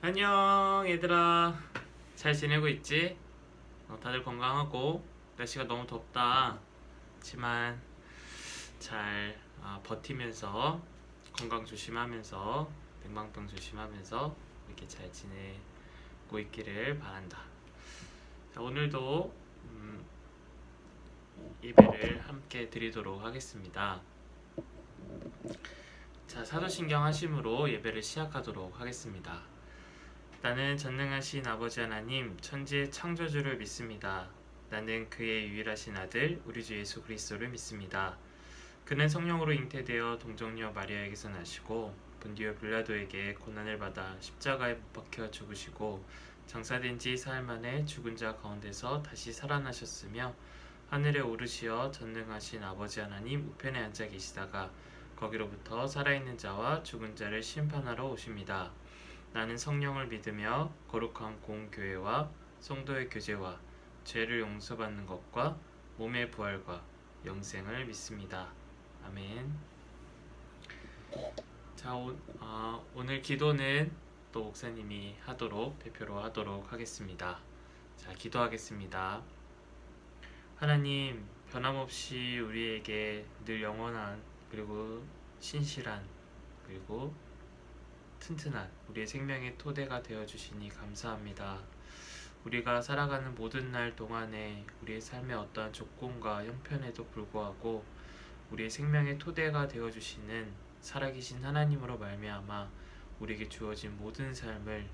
안녕 얘들아, 잘 지내고 있지? 다들 건강하고 날씨가 너무 덥다 하지만 잘 버티면서 건강 조심하면서 냉방병 조심하면서 이렇게 잘 지내고 있기를 바란다. 자, 오늘도 예배를 함께 드리도록 하겠습니다. 자, 사도신경 하심으로 예배를 시작하도록 하겠습니다. 나는 전능하신 아버지 하나님 천지의 창조주를 믿습니다. 나는 그의 유일하신 아들 우리 주 예수 그리스도를 믿습니다. 그는 성령으로 잉태되어 동정녀 마리아에게서 나시고 본디오 빌라도에게 고난을 받아 십자가에 못 박혀 죽으시고 장사된 지 사흘 만에 죽은 자 가운데서 다시 살아나셨으며 하늘에 오르시어 전능하신 아버지 하나님 우편에 앉아 계시다가 거기로부터 살아있는 자와 죽은 자를 심판하러 오십니다. 나는 성령을 믿으며 거룩한 공교회와 성도의 교제와 죄를 용서받는 것과 몸의 부활과 영생을 믿습니다. 아멘. 자, 오늘 기도는 또 목사님이 대표로 하도록 하겠습니다. 자, 기도하겠습니다. 하나님, 변함없이 우리에게 늘 영원한 그리고 신실한 그리고 튼튼한 우리의 생명의 토대가 되어주시니 감사합니다. 우리가 살아가는 모든 날 동안에 우리의 삶의 어떠한 조건과 형편에도 불구하고 우리의 생명의 토대가 되어주시는 살아계신 하나님으로 말미암아 우리에게 주어진 모든 삶을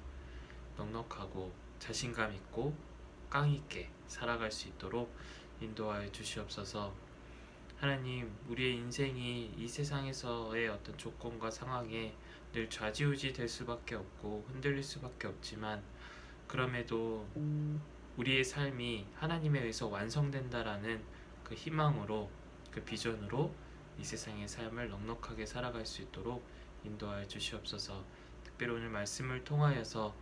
넉넉하고 자신감 있고 깡 있게 살아갈 수 있도록 인도하여 주시옵소서. 하나님, 우리의 인생이 이 세상에서의 어떤 조건과 상황에 늘 좌지우지 될 수밖에 없고 흔들릴 수밖에 없지만 그럼에도 우리의 삶이 하나님에 의해서 완성된다라는 그 희망으로 그 비전으로 이 세상의 삶을 넉넉하게 살아갈 수 있도록 인도하여 주시옵소서. 특별히 오늘 말씀을 통하여서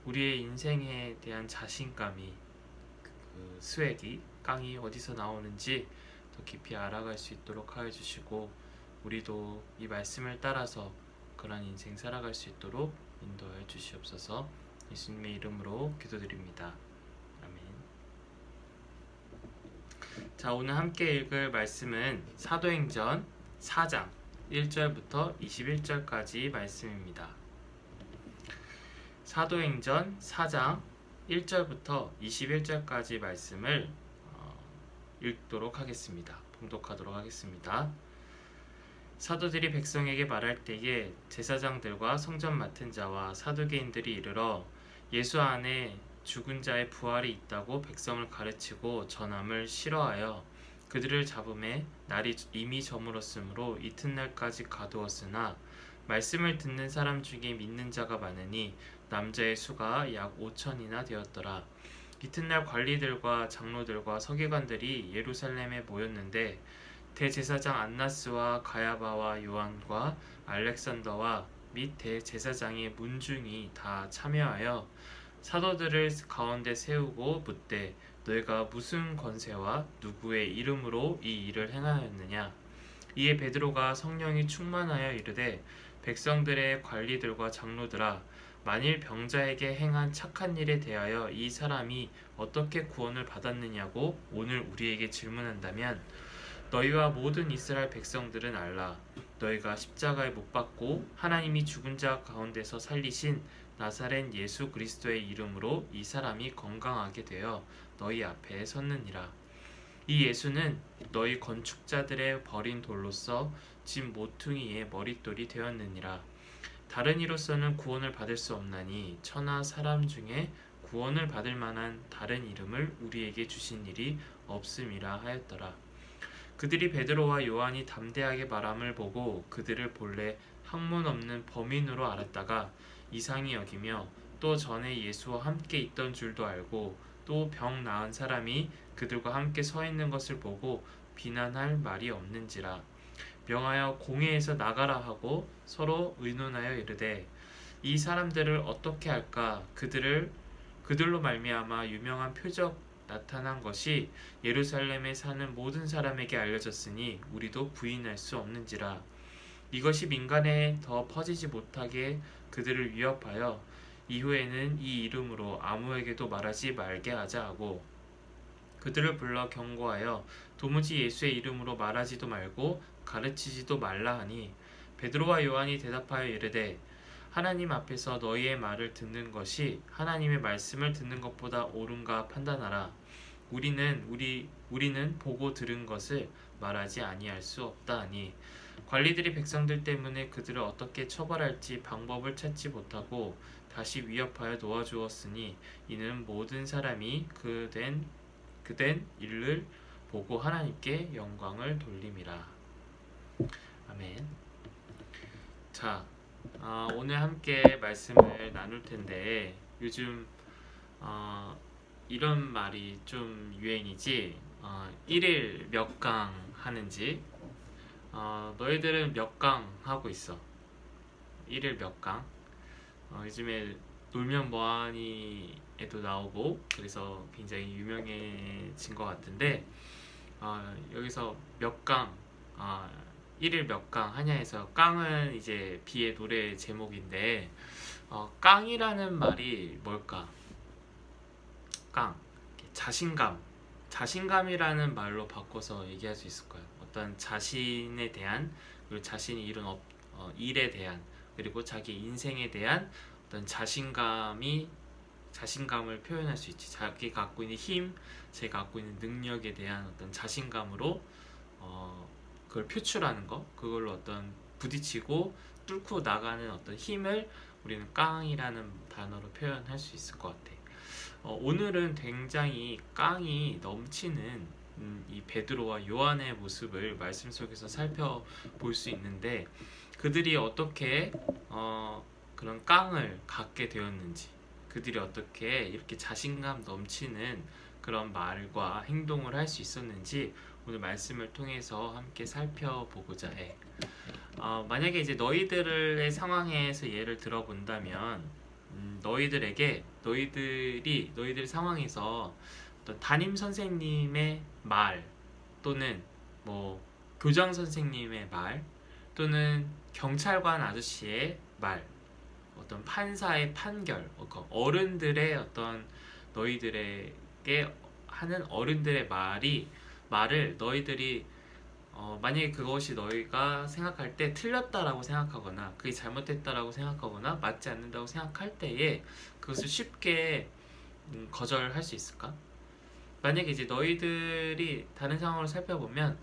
우리의 인생에 대한 자신감이 그 스웩이 깡이 어디서 나오는지 더 깊이 알아갈 수 있도록 하여 주시고 우리도 이 말씀을 따라서 그런 인생 살아갈 수 있도록 인도하여 주시옵소서. 예수님의 이름으로 기도드립니다. 아멘. 자, 오늘 함께 읽을 말씀은 사도행전 4장 1절부터 21절까지 말씀입니다. 사도행전 4장 1절부터 21절까지 말씀을 읽도록 하겠습니다. 봉독하도록 하겠습니다. 사도들이 백성에게 말할 때에 제사장들과 성전 맡은 자와 사두개인들이 이르러 예수 안에 죽은 자의 부활이 있다고 백성을 가르치고 전함을 싫어하여 그들을 잡음에 날이 이미 저물었으므로 이튿날까지 가두었으나 말씀을 듣는 사람 중에 믿는 자가 많으니 남자의 수가 약 5천이나 되었더라. 이튿날 관리들과 장로들과 서기관들이 예루살렘에 모였는데 대제사장 안나스와 가야바와 요한과 알렉산더와 및 대제사장의 문중이 다 참여하여 사도들을 가운데 세우고 묻되 너희가 무슨 권세와 누구의 이름으로 이 일을 행하였느냐. 이에 베드로가 성령이 충만하여 이르되 백성들의 관리들과 장로들아, 만일 병자에게 행한 착한 일에 대하여 이 사람이 어떻게 구원을 받았느냐고 오늘 우리에게 질문한다면 너희와 모든 이스라엘 백성들은 알라. 너희가 십자가에 못 박고 하나님이 죽은 자 가운데서 살리신 나사렛 예수 그리스도의 이름으로 이 사람이 건강하게 되어 너희 앞에 섰느니라. 이 예수는 너희 건축자들의 버린 돌로서 집 모퉁이의 머릿돌이 되었느니라. 다른 이로서는 구원을 받을 수 없나니 천하 사람 중에 구원을 받을 만한 다른 이름을 우리에게 주신 일이 없음이라 하였더라. 그들이 베드로와 요한이 담대하게 말함을 보고 그들을 본래 학문 없는 범인으로 알았다가 이상히 여기며 또 전에 예수와 함께 있던 줄도 알고 또 병 나은 사람이 그들과 함께 서 있는 것을 보고 비난할 말이 없는지라. 명하여 공회에서 나가라 하고 서로 의논하여 이르되 이 사람들을 어떻게 할까. 그들로 말미암아 유명한 표적 나타난 것이 예루살렘에 사는 모든 사람에게 알려졌으니 우리도 부인할 수 없는지라. 이것이 민간에 더 퍼지지 못하게 그들을 위협하여 이후에는 이 이름으로 아무에게도 말하지 말게 하자 하고 그들을 불러 경고하여 도무지 예수의 이름으로 말하지도 말고 가르치지도 말라 하니 베드로와 요한이 대답하여 이르되 하나님 앞에서 너희의 말을 듣는 것이 하나님의 말씀을 듣는 것보다 옳은가 판단하라. 우리는 보고 들은 것을 말하지 아니할 수 없다 하니 관리들이 백성들 때문에 그들을 어떻게 처벌할지 방법을 찾지 못하고 다시 위협하여 놓아주었으니 이는 모든 사람이 그된 일을 보고 하나님께 영광을 돌림이라. 아멘. 자, 오늘 함께 말씀을 나눌 텐데 요즘 이런 말이 좀 유행이지. 1일 몇 강 하는지. 너희들은 몇 강 하고 있어? 1일 몇 강? 요즘에 놀면 뭐하니에도 나오고 그래서 굉장히 유명해진 것 같은데 여기서 몇 강, 1일 몇 강 하냐에서 깡은 이제 비의 노래 제목인데 깡이라는 말이 뭘까? 깡, 자신감이라는 말로 바꿔서 얘기할 수 있을 거예요. 어떤 자신에 대한, 그리고 자신이 이룬 일에 대한, 그리고 자기 인생에 대한 어떤 자신감을 표현할 수 있지. 자기 갖고 있는 힘, 제가 갖고 있는 능력에 대한 어떤 자신감으로 그걸 표출하는 거, 그걸로 어떤 부딪히고 뚫고 나가는 어떤 힘을 우리는 깡이라는 단어로 표현할 수 있을 것 같아. 오늘은 굉장히 깡이 넘치는 이 베드로와 요한의 모습을 말씀 속에서 살펴볼 수 있는데 그들이 어떻게 그런 깡을 갖게 되었는지, 그들이 어떻게 이렇게 자신감 넘치는 그런 말과 행동을 할 수 있었는지 오늘 말씀을 통해서 함께 살펴보고자 해. 만약에 이제 너희들의 상황에서 예를 들어본다면 너희들 상황에서 어떤 담임 선생님의 말 또는 뭐 교장 선생님의 말 또는 경찰관 아저씨의 말, 어떤 판사의 판결, 어른들의 어떤 너희들에게 하는 어른들의 말을 너희들이 만약에 그것이 너희가 생각할 때 틀렸다라고 생각하거나 그게 잘못됐다라고 생각하거나 맞지 않는다고 생각할 때에 그것을 쉽게 거절할 수 있을까? 만약에 이제 너희들이 다른 상황으로 살펴보면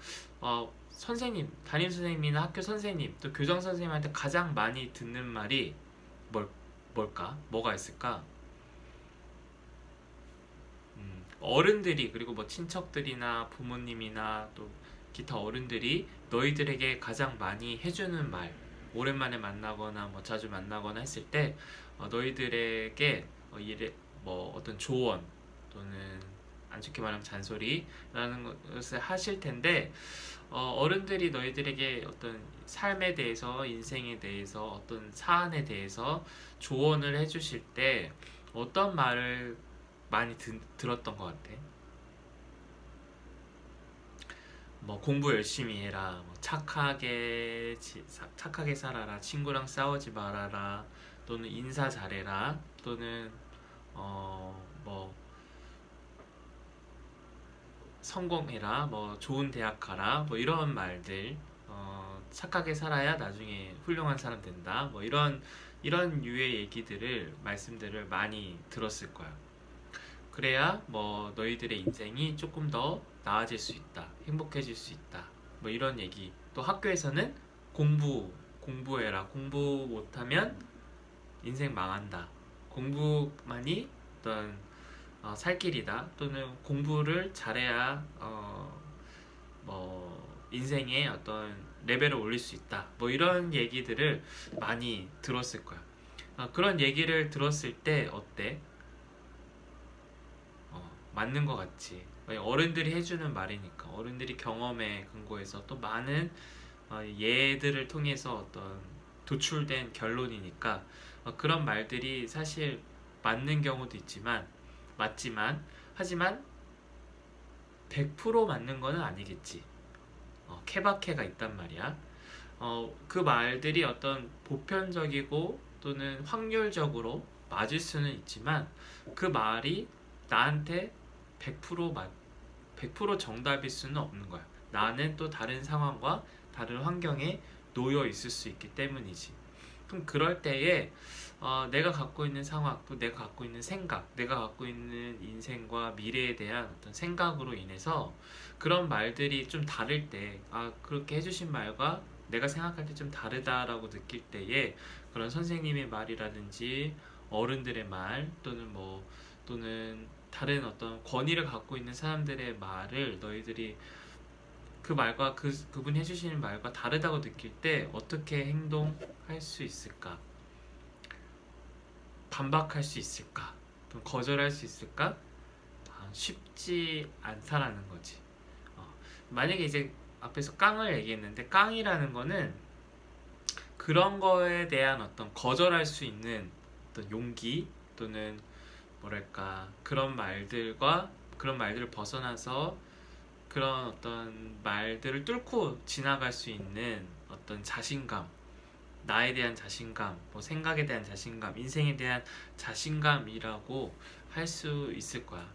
담임 선생님이나 학교 선생님 또 교장 선생님한테 가장 많이 듣는 말이 뭘까? 뭐가 있을까? 어른들이, 그리고 뭐 친척들이나 부모님이나 또 기타 어른들이 너희들에게 가장 많이 해주는 말, 오랜만에 만나거나 뭐 자주 만나거나 했을 때 너희들에게 어떤 조언 또는 안 좋게 말하면 잔소리라는 것을 하실 텐데 어른들이 너희들에게 어떤 삶에 대해서, 인생에 대해서, 어떤 사안에 대해서 조언을 해주실 때 어떤 말을 많이 들었던 것 같아? 뭐 공부 열심히 해라, 뭐 착하게 살아라, 친구랑 싸우지 말아라, 또는 인사 잘해라, 또는 뭐 성공해라, 뭐 좋은 대학 가라, 뭐 이런 말들, 착하게 살아야 나중에 훌륭한 사람 된다, 뭐 이런 유의 말씀들을 많이 들었을 거야. 그래야 뭐 너희들의 인생이 조금 더 나아질 수 있다, 행복해질 수 있다, 뭐 이런 얘기. 또 학교에서는 공부해라, 공부 못하면 인생 망한다, 공부만이 어떤 살 길이다, 또는 공부를 잘해야 뭐 인생의 어떤 레벨을 올릴 수 있다, 뭐 이런 얘기들을 많이 들었을 거야. 그런 얘기를 들었을 때 어때? 맞는 것 같지. 어른들이 해주는 말이니까, 어른들이 경험에 근거해서 또 많은 예들을 통해서 어떤 도출된 결론이니까 그런 말들이 사실 맞는 경우도 맞지만 하지만 100% 맞는 거는 아니겠지. 케바케가 있단 말이야. 그 말들이 어떤 보편적이고 또는 확률적으로 맞을 수는 있지만 그 말이 나한테 100% 정답일 수는 없는 거야. 나는 또 다른 상황과 다른 환경에 놓여 있을 수 있기 때문이지. 그럼 그럴 때에 내가 갖고 있는 상황, 또 내가 갖고 있는 생각, 내가 갖고 있는 인생과 미래에 대한 어떤 생각으로 인해서 그런 말들이 좀 다를 때, 그렇게 해주신 말과 내가 생각할 때 좀 다르다라고 느낄 때에 그런 선생님의 말이라든지 어른들의 말 또는 다른 어떤 권위를 갖고 있는 사람들의 말을 너희들이 그 말과 그분이 해주시는 말과 다르다고 느낄 때 어떻게 행동할 수 있을까? 반박할 수 있을까? 또 거절할 수 있을까? 쉽지 않다라는 거지. 만약에 이제 앞에서 깡을 얘기했는데 깡이라는 거는 그런 거에 대한 어떤 거절할 수 있는 어떤 용기 또는 뭐랄까 그런 말들을 벗어나서 그런 어떤 말들을 뚫고 지나갈 수 있는 어떤 자신감, 나에 대한 자신감, 생각에 대한 자신감, 인생에 대한 자신감이라고 할 수 있을 거야.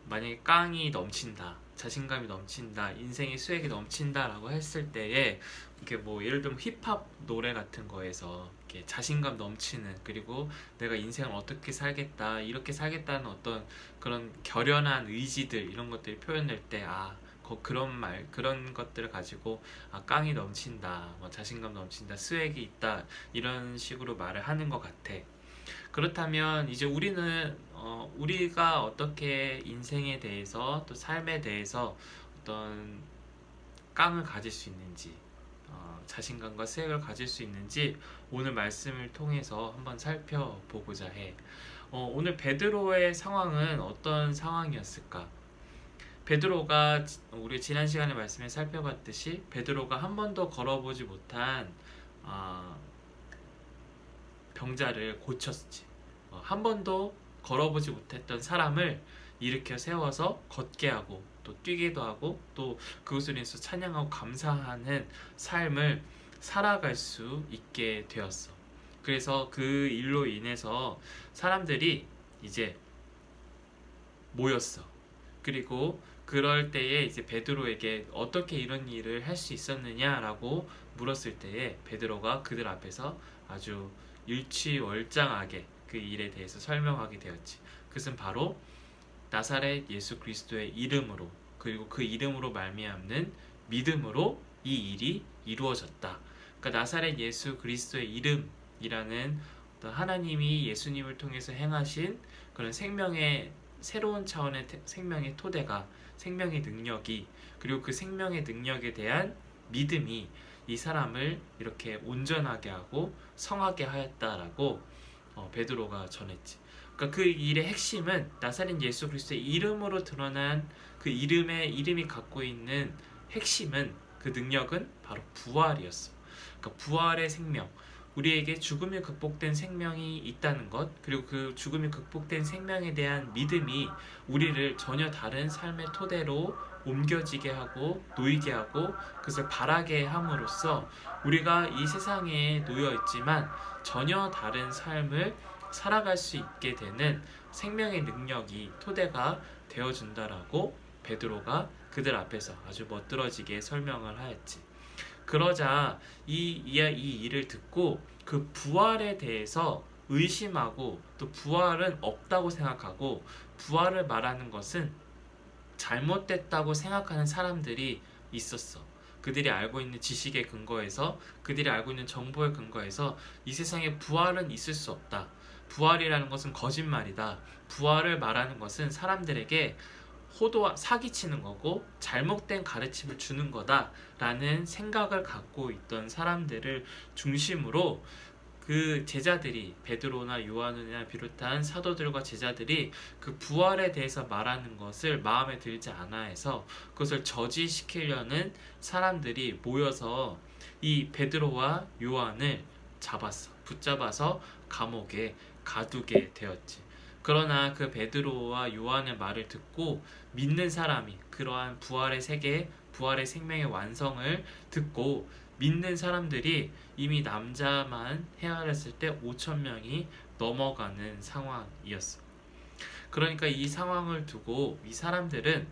만약에 깡이 넘친다, 자신감이 넘친다, 인생의 수액이 넘친다라고 했을 때에 이렇게 예를 들면 힙합 노래 같은 거에서 이렇게 자신감 넘치는, 그리고 내가 인생을 어떻게 살겠다, 이렇게 살겠다는 어떤 그런 결연한 의지들, 이런 것들이 표현될 때 그런 것들을 가지고 깡이 넘친다, 자신감 넘친다, 스웩이 있다, 이런 식으로 말을 하는 것 같아. 그렇다면 이제 우리가 어떻게 인생에 대해서 또 삶에 대해서 어떤 깡을 가질 수 있는지, 자신감과 스웩을 가질 수 있는지 오늘 말씀을 통해서 한번 살펴보고자 해. 오늘 베드로의 상황은 어떤 상황이었을까? 베드로가 우리 지난 시간에 말씀에 살펴봤듯이 베드로가 한 번도 걸어보지 못한 병자를 고쳤지. 한 번도 걸어보지 못했던 사람을 일으켜 세워서 걷게 하고 또 뛰기도 하고 또 그것을 인해서 찬양하고 감사하는 삶을 살아갈 수 있게 되었어. 그래서 그 일로 인해서 사람들이 이제 모였어. 그리고 그럴 때에 이제 베드로에게 어떻게 이런 일을 할 수 있었느냐라고 물었을 때에 베드로가 그들 앞에서 아주 일취월장하게 그 일에 대해서 설명하게 되었지. 그것은 바로 나사렛 예수 그리스도의 이름으로, 그리고 그 이름으로 말미암는 믿음으로 이 일이 이루어졌다. 그러니까 나사렛 예수 그리스도의 이름이라는 어떤 하나님이 예수님을 통해서 행하신 그런 새로운 차원의 생명의 토대가, 생명의 능력이, 그리고 그 생명의 능력에 대한 믿음이 이 사람을 이렇게 온전하게 하고 성하게 하였다라고 베드로가 전했지. 그러니까 그 일의 핵심은 나사렛 예수 그리스도의 이름으로 드러난 그 이름이 갖고 있는 핵심은, 그 능력은 바로 부활이었어. 그러니까 부활의 생명, 우리에게 죽음이 극복된 생명이 있다는 것, 그리고 그 죽음이 극복된 생명에 대한 믿음이 우리를 전혀 다른 삶의 토대로 옮겨지게 하고 놓이게 하고 그것을 바라게 함으로써 우리가 이 세상에 놓여 있지만 전혀 다른 삶을 살아갈 수 있게 되는 생명의 능력이 토대가 되어준다라고 베드로가 그들 앞에서 아주 멋들어지게 설명을 하였지. 그러자 이 일을 듣고 그 부활에 대해서 의심하고 또 부활은 없다고 생각하고 부활을 말하는 것은 잘못됐다고 생각하는 사람들이 있었어. 그들이 알고 있는 지식의 근거에서, 그들이 알고 있는 정보의 근거에서 이 세상에 부활은 있을 수 없다. 부활이라는 것은 거짓말이다. 부활을 말하는 것은 사람들에게 사기치는 거고 잘못된 가르침을 주는 거다라는 생각을 갖고 있던 사람들을 중심으로 그 제자들이, 베드로나 요한을 비롯한 사도들과 제자들이 그 부활에 대해서 말하는 것을 마음에 들지 않아 해서 그것을 저지시키려는 사람들이 모여서 이 베드로와 요한을 붙잡아서 감옥에 가두게 되었지. 그러나 그 베드로와 요한의 말을 듣고 믿는 사람이, 그러한 부활의 세계, 부활의 생명의 완성을 듣고 믿는 사람들이 이미 남자만 헤아렸을 때 5천 명이 넘어가는 상황이었어. 그러니까 이 상황을 두고 이 사람들은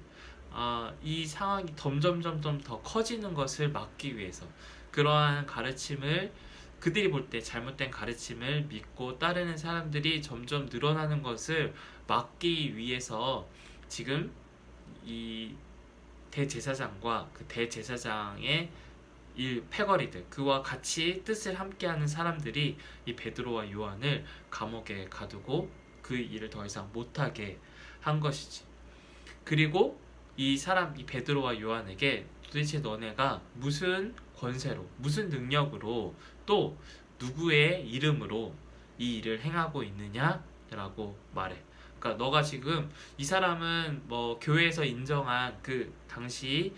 이 상황이 점점 더 커지는 것을 막기 위해서 그러한 가르침을 그들이 볼 때 잘못된 가르침을 믿고 따르는 사람들이 점점 늘어나는 것을 막기 위해서 지금 이 대제사장과 그 대제사장의 이 패거리들 그와 같이 뜻을 함께하는 사람들이 이 베드로와 요한을 감옥에 가두고 그 일을 더 이상 못하게 한 것이지. 그리고 이 베드로와 요한에게 도대체 너네가 무슨 권세로 무슨 능력으로 또 누구의 이름으로 이 일을 행하고 있느냐라고 말해. 그러니까 너가 지금 이 사람은 뭐 교회에서 인정한 그 당시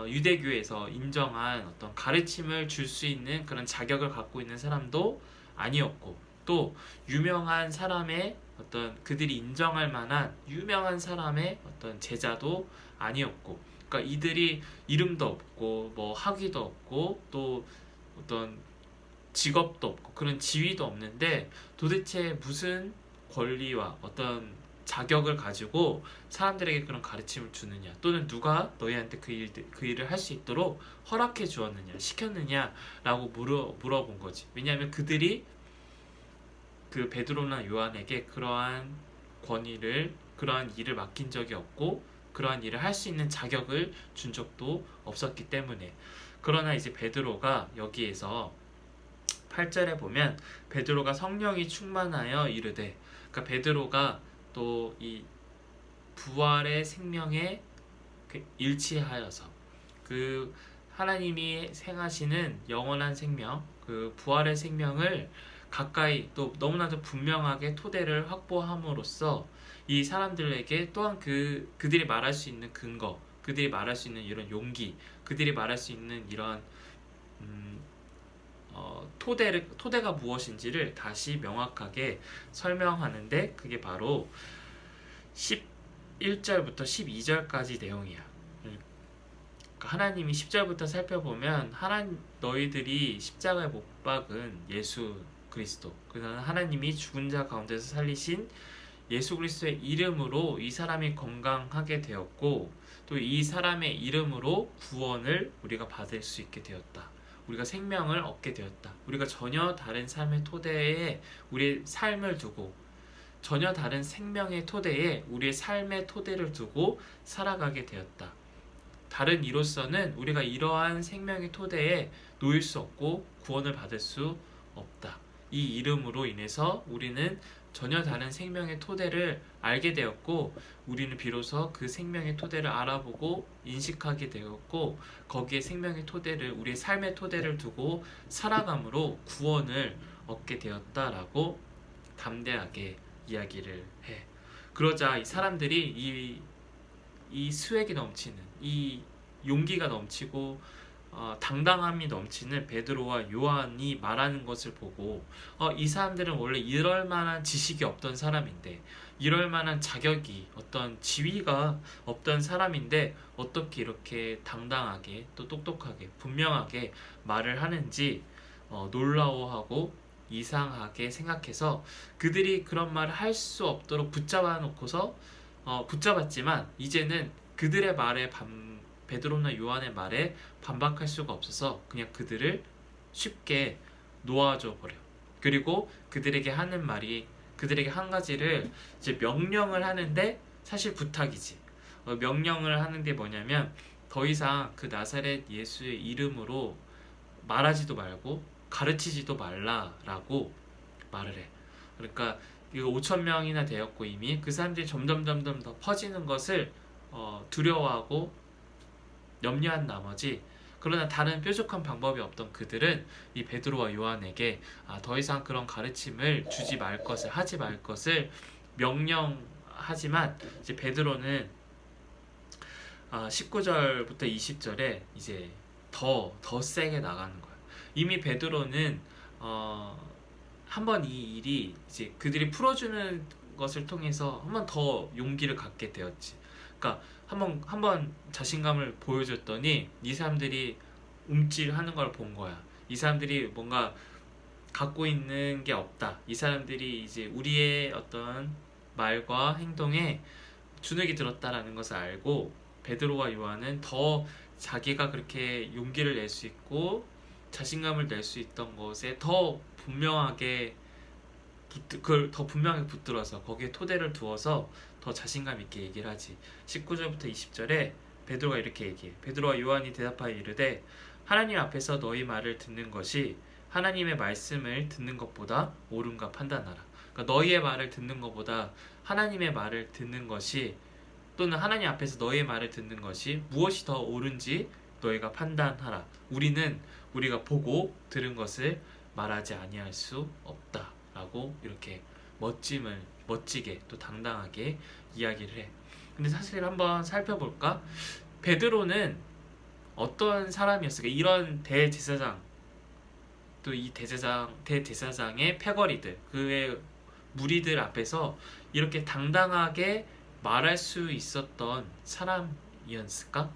유대교에서 인정한 어떤 가르침을 줄 수 있는 그런 자격을 갖고 있는 사람도 아니었고 또 유명한 사람의 어떤 그들이 인정할 만한 유명한 사람의 어떤 제자도 아니었고 그러니까 이들이 이름도 없고 뭐 학위도 없고 또 어떤 직업도 없고 그런 지위도 없는데 도대체 무슨 권리와 어떤 자격을 가지고 사람들에게 그런 가르침을 주느냐 또는 누가 너희한테 그 일을 할 수 있도록 허락해 주었느냐 시켰느냐라고 물어본 거지. 왜냐하면 그들이 그 베드로나 요한에게 그러한 권위를 그러한 일을 맡긴 적이 없고 그러한 일을 할 수 있는 자격을 준 적도 없었기 때문에. 그러나 이제 베드로가 여기에서 8절에 보면 베드로가 성령이 충만하여 이르되 그러니까 베드로가 또 이 부활의 생명에 일치하여서 그 하나님이 생하시는 영원한 생명 그 부활의 생명을 가까이 또 너무나도 분명하게 토대를 확보함으로써 이 사람들에게 또한 그들이 말할 수 있는 근거 그들이 말할 수 있는 이런 용기 그들이 말할 수 있는 이런 토대가 무엇인지를 다시 명확하게 설명하는데 그게 바로 11절부터 12절까지 내용이야. 그러니까 하나님이 10절부터 살펴보면 너희들이 십자가에 못 박은 예수 그리스도 그는 하나님이 죽은 자 가운데서 살리신 예수 그리스도의 이름으로 이 사람이 건강하게 되었고 또 이 사람의 이름으로 구원을 우리가 받을 수 있게 되었다. 우리가 생명을 얻게 되었다. 우리가 전혀 다른 삶의 토대에 우리의 삶을 두고 전혀 다른 생명의 토대에 우리의 삶의 토대를 두고 살아가게 되었다. 다른 이로서는 우리가 이러한 생명의 토대에 놓일 수 없고 구원을 받을 수 없다. 이 이름으로 인해서 우리는 전혀 다른 생명의 토대를 알게 되었고 우리는 비로소 그 생명의 토대를 알아보고 인식하게 되었고 거기에 생명의 토대를 우리의 삶의 토대를 두고 살아감으로 구원을 얻게 되었다라고 담대하게 이야기를 해. 그러자 이 사람들이 이 수액이 넘치는 이 용기가 넘치고 당당함이 넘치는 베드로와 요한이 말하는 것을 보고 이 사람들은 원래 이럴 만한 지식이 없던 사람인데 이럴 만한 자격이 어떤 지위가 없던 사람인데 어떻게 이렇게 당당하게 또 똑똑하게 분명하게 말을 하는지 놀라워하고 이상하게 생각해서 그들이 그런 말을 할 수 없도록 붙잡아 놓고서 붙잡았지만 이제는 그들의 말에 베드로나 요한의 말에 반박할 수가 없어서 그냥 그들을 쉽게 놓아줘 버려. 그리고 그들에게 한 가지를 이제 명령을 하는데 사실 부탁이지. 명령을 하는 게 뭐냐면 더 이상 그 나사렛 예수의 이름으로 말하지도 말고 가르치지도 말라라고 말을 해. 그러니까 이거 5천 명이나 되었고 이미 그 사람들이 점점 더 퍼지는 것을 두려워하고 염려한 나머지 그러나 다른 뾰족한 방법이 없던 그들은 이 베드로와 요한에게 더 이상 그런 가르침을 하지 말 것을 명령하지만 이제 베드로는 19절부터 20절에 이제 더 세게 나가는 거야. 이미 베드로는 한번 이 일이 이제 그들이 풀어주는 것을 통해서 한번 더 용기를 갖게 되었지. 그러니까 한번 자신감을 보여줬더니 이 사람들이 움찔하는 걸 본 거야. 이 사람들이 뭔가 갖고 있는 게 없다. 이 사람들이 이제 우리의 어떤 말과 행동에 주눅이 들었다라는 것을 알고 베드로와 요한은 더 자기가 그렇게 용기를 낼 수 있고 자신감을 낼 수 있던 것에 더 분명하게 그걸 더 분명하게 붙들어서 거기에 토대를 두어서 더 자신감 있게 얘기를 하지. 19절부터 20절에 베드로가 이렇게 얘기해. 베드로와 요한이 대답하여 이르되 하나님 앞에서 너희 말을 듣는 것이 하나님의 말씀을 듣는 것보다 옳은가 판단하라. 그러니까 너희의 말을 듣는 것보다 하나님의 말을 듣는 것이, 또는 하나님 앞에서 너희의 말을 듣는 것이 무엇이 더 옳은지 너희가 판단하라. 우리는 우리가 보고 들은 것을 말하지 아니할 수 없다 라고 이렇게 멋지게 또 당당하게 이야기를 해. 근데 사실 한번 살펴볼까? 베드로는 어떤 사람이었을까? 이런 대제사장, 또 이 대제사장의 패거리들, 그의 무리들 앞에서 이렇게 당당하게 말할 수 있었던 사람이었을까?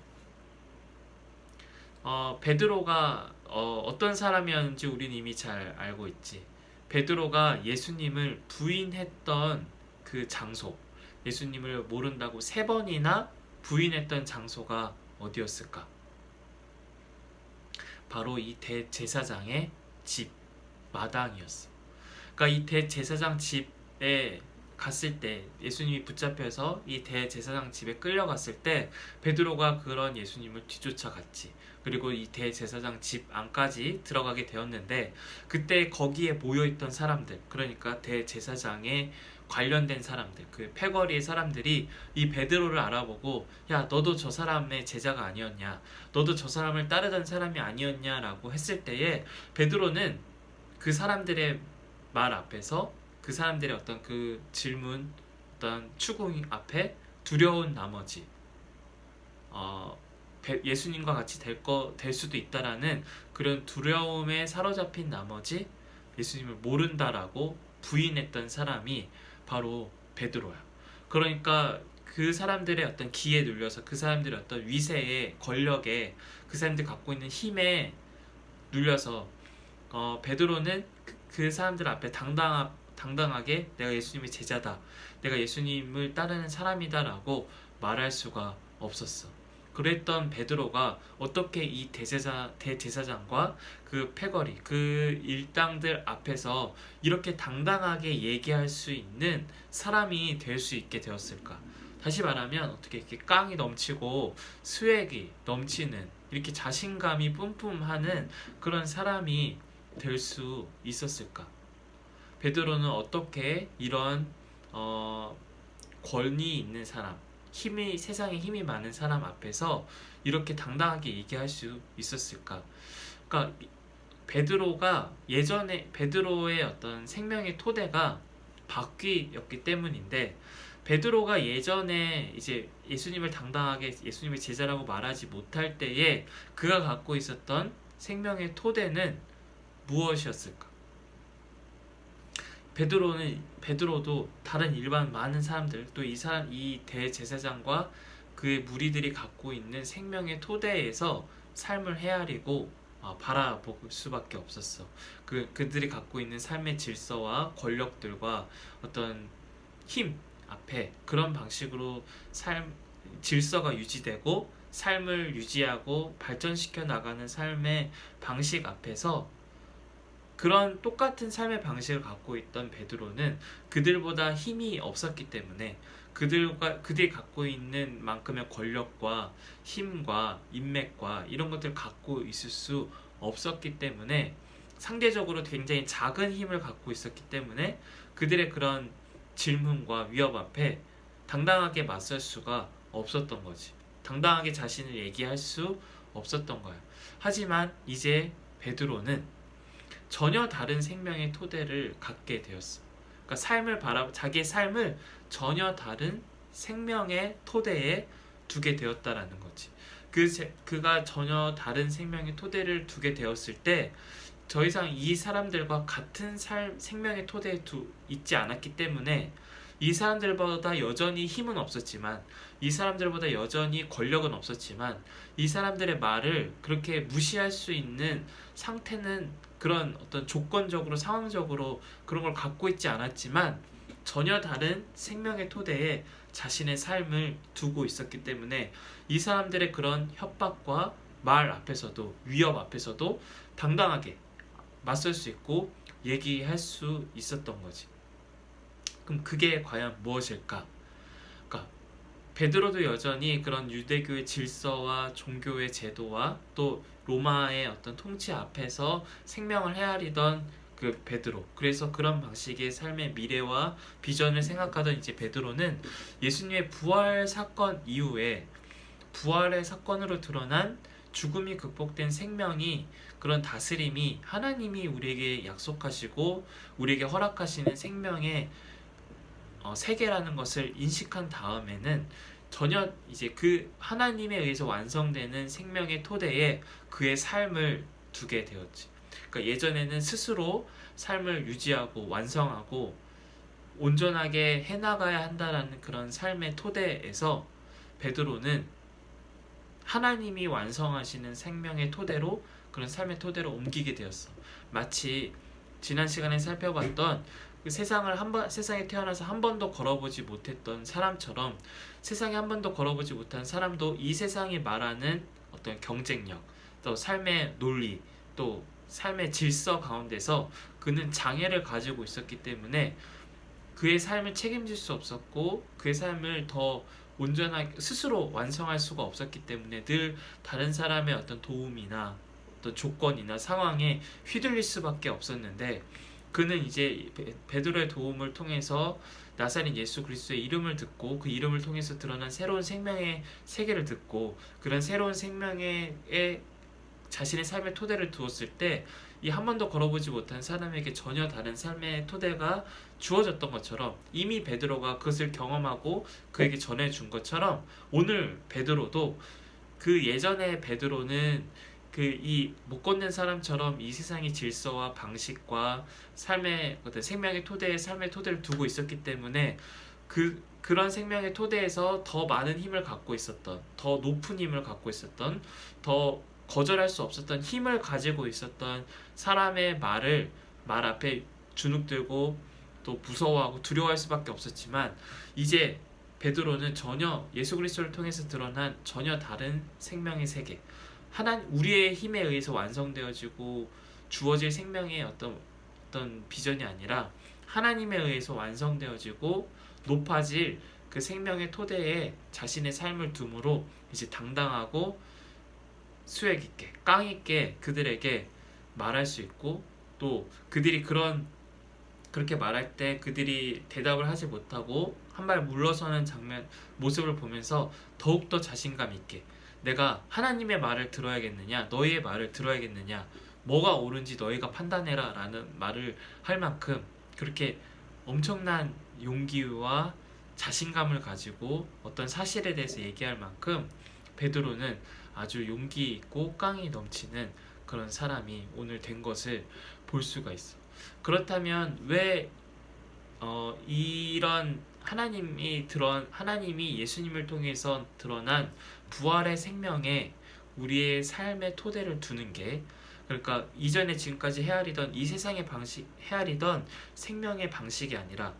베드로가 어떤 사람이었는지 우리는 이미 잘 알고 있지. 베드로가 예수님을 부인했던 그 장소, 예수님을 모른다고 3번이나 부인했던 장소가 어디였을까? 바로 이 대제사장의 집 마당이었어. 그러니까 이 대제사장 집에 갔을 때, 예수님이 붙잡혀서 이 대제사장 집에 끌려갔을 때 베드로가 그런 예수님을 뒤쫓아갔지. 그리고 이 대제사장 집 안까지 들어가게 되었는데, 그때 거기에 모여있던 사람들, 그러니까 대제사장에 관련된 사람들, 그 패거리의 사람들이 이 베드로를 알아보고, 야, 너도 저 사람의 제자가 아니었냐, 너도 저 사람을 따르던 사람이 아니었냐 라고 했을 때에 베드로는 그 사람들의 말 앞에서, 그 사람들의 어떤 그 질문, 어떤 추궁 앞에 두려운 나머지 예수님과 같이 될 수도 있다라는 그런 두려움에 사로잡힌 나머지 예수님을 모른다라고 부인했던 사람이 바로 베드로야. 그러니까 그 사람들의 어떤 기에 눌려서, 그 사람들의 어떤 위세에, 권력에, 그 사람들이 갖고 있는 힘에 눌려서 베드로는 그 사람들 앞에 당당하게 내가 예수님의 제자다, 내가 예수님을 따르는 사람이다라고 말할 수가 없었어. 그랬던 베드로가 어떻게 이 대제사장과 그 패거리, 그 일당들 앞에서 이렇게 당당하게 얘기할 수 있는 사람이 될 수 있게 되었을까? 다시 말하면 어떻게 이렇게 깡이 넘치고 스웩이 넘치는, 이렇게 자신감이 뿜뿜하는 그런 사람이 될 수 있었을까? 베드로는 어떻게 이런 권위 있는 사람, 세상에 힘이 많은 사람 앞에서 이렇게 당당하게 얘기할 수 있었을까? 그러니까 베드로가 예전에, 베드로의 어떤 생명의 토대가 바퀴였기 때문인데, 베드로가 예전에 이제 예수님을 당당하게 예수님의 제자라고 말하지 못할 때에 그가 갖고 있었던 생명의 토대는 무엇이었을까? 베드로도 다른 일반 많은 사람들, 또 이 대제사장과 그의 무리들이 갖고 있는 생명의 토대에서 삶을 헤아리고 바라볼 수밖에 없었어. 그들이 갖고 있는 삶의 질서와 권력들과 어떤 힘 앞에, 그런 방식으로 질서가 유지되고 삶을 유지하고 발전시켜 나가는 삶의 방식 앞에서, 그런 똑같은 삶의 방식을 갖고 있던 베드로는 그들보다 힘이 없었기 때문에, 그들이 갖고 있는 만큼의 권력과 힘과 인맥과 이런 것들을 갖고 있을 수 없었기 때문에, 상대적으로 굉장히 작은 힘을 갖고 있었기 때문에 그들의 그런 질문과 위협 앞에 당당하게 맞설 수가 없었던 거지. 당당하게 자신을 얘기할 수 없었던 거야. 하지만 이제 베드로는 전혀 다른 생명의 토대를 갖게 되었어. 그러니까 자기의 삶을 전혀 다른 생명의 토대에 두게 되었다라는 거지. 그가 전혀 다른 생명의 토대를 두게 되었을 때 더 이상 이 사람들과 같은 생명의 토대에 있지 않았기 때문에 이 사람들보다 여전히 힘은 없었지만, 이 사람들보다 여전히 권력은 없었지만, 이 사람들의 말을 그렇게 무시할 수 있는 상태는, 그런 어떤 조건적으로 상황적으로 그런 걸 갖고 있지 않았지만, 전혀 다른 생명의 토대에 자신의 삶을 두고 있었기 때문에 이 사람들의 그런 협박과 말 앞에서도, 위협 앞에서도 당당하게 맞설 수 있고 얘기할 수 있었던 거지. 그럼 그게 과연 무엇일까? 그러니까 베드로도 여전히 그런 유대교의 질서와 종교의 제도와 또 로마의 어떤 통치 앞에서 생명을 헤아리던 그 베드로, 그래서 그런 방식의 삶의 미래와 비전을 생각하던 이제 베드로는 예수님의 부활 사건 이후에, 부활의 사건으로 드러난 죽음이 극복된 생명이, 그런 다스림이 하나님이 우리에게 약속하시고 우리에게 허락하시는 생명의 세계라는 것을 인식한 다음에는 전혀 이제 그 하나님에 의해서 완성되는 생명의 토대에 그의 삶을 두게 되었지. 그러니까 예전에는 스스로 삶을 유지하고 완성하고 온전하게 해나가야 한다라는 그런 삶의 토대에서 베드로는 하나님이 완성하시는 생명의 토대로, 그런 삶의 토대로 옮기게 되었어. 마치 지난 시간에 살펴봤던 그 세상에 태어나서 한 번도 걸어보지 못했던 사람처럼, 세상에 한 번도 걸어보지 못한 사람도 이 세상이 말하는 어떤 경쟁력, 또 삶의 논리, 또 삶의 질서 가운데서 그는 장애를 가지고 있었기 때문에 그의 삶을 책임질 수 없었고, 그의 삶을 더 온전하게 스스로 완성할 수가 없었기 때문에 늘 다른 사람의 어떤 도움이나 어떤 조건이나 상황에 휘둘릴 수밖에 없었는데, 그는 이제 베드로의 도움을 통해서 나사렛 예수 그리스도의 이름을 듣고, 그 이름을 통해서 드러난 새로운 생명의 세계를 듣고, 그런 새로운 생명에 자신의 삶의 토대를 두었을 때 이 한 번도 걸어보지 못한 사람에게 전혀 다른 삶의 토대가 주어졌던 것처럼, 이미 베드로가 그것을 경험하고 그에게 전해준 것처럼, 오늘 베드로도, 그 예전에 베드로는 그 이 못 걷는 사람처럼 이 세상의 질서와 방식과 삶의 어떤 생명의 토대에 삶의 토대를 두고 있었기 때문에 그런 생명의 토대에서 더 많은 힘을 갖고 있었던, 더 높은 힘을 갖고 있었던, 더 거절할 수 없었던 힘을 가지고 있었던 사람의 말 앞에 주눅들고 또 무서워하고 두려워할 수밖에 없었지만, 이제 베드로는 전혀 예수 그리스도를 통해서 드러난 전혀 다른 생명의 세계, 우리의 힘에 의해서 완성되어지고 주어질 생명의 어떤 비전이 아니라 하나님에 의해서 완성되어지고 높아질 그 생명의 토대에 자신의 삶을 둠으로 이제 당당하고 수액 있게, 깡 있게 그들에게 말할 수 있고, 또 그들이 그렇게 말할 때 그들이 대답을 하지 못하고 한 발 물러서는 모습을 보면서 더욱더 자신감 있게, 내가 하나님의 말을 들어야겠느냐, 너희의 말을 들어야겠느냐, 뭐가 옳은지 너희가 판단해라 라는 말을 할 만큼, 그렇게 엄청난 용기와 자신감을 가지고 어떤 사실에 대해서 얘기할 만큼 베드로는 아주 용기 있고 깡이 넘치는 그런 사람이 오늘 된 것을 볼 수가 있어. 그렇다면 왜 이런 하나님이 예수님을 통해서 드러난 부활의 생명에 우리의 삶의 토대를 두는 게, 그러니까 이전에 지금까지 이 세상의 헤아리던 생명의 방식이 아니라,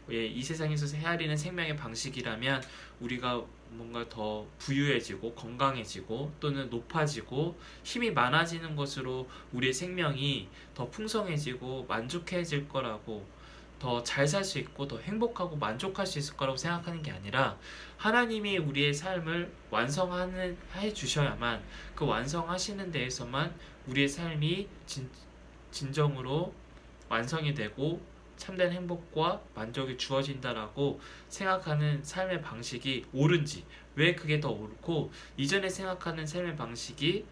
이 세상에서 헤아리는 생명의 방식이라면 우리가 뭔가 더 부유해지고 건강해지고 또는 높아지고 힘이 많아지는 것으로 우리의 생명이 더 풍성해지고 만족해질 거라고, 더 잘 살 수 있고 더 행복하고 만족할 수 있을 거라고 생각하는 게 아니라, 하나님이 우리의 삶을 해 주셔야만, 그 완성하시는 데에서만 우리의 삶이 진정으로 완성이 되고 참된 행복과 만족이 주어진다라고 생각하는 삶의 방식이 옳은지, 왜 그게 더 옳고 이전에 생각하는 삶의 방식이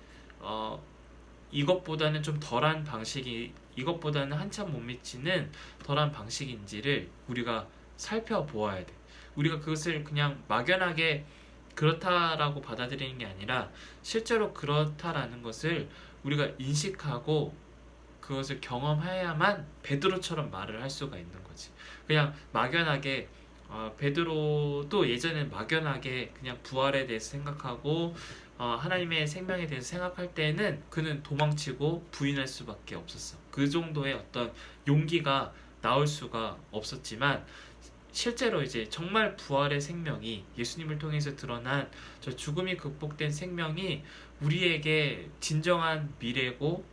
이것보다는 좀 덜한 방식이, 이것보다는 한참 못 미치는 덜한 방식인지를 우리가 살펴보아야 돼. 우리가 그것을 그냥 막연하게 그렇다라고 받아들이는 게 아니라 실제로 그렇다라는 것을 우리가 인식하고 그것을 경험해야만 베드로처럼 말을 할 수가 있는 거지. 그냥 막연하게 베드로도 예전에 막연하게 그냥 부활에 대해서 생각하고 하나님의 생명에 대해서 생각할 때는 그는 도망치고 부인할 수밖에 없었어. 그 정도의 어떤 용기가 나올 수가 없었지만 실제로 이제 정말 부활의 생명이 예수님을 통해서 드러난 저 죽음이 극복된 생명이 우리에게 진정한 미래고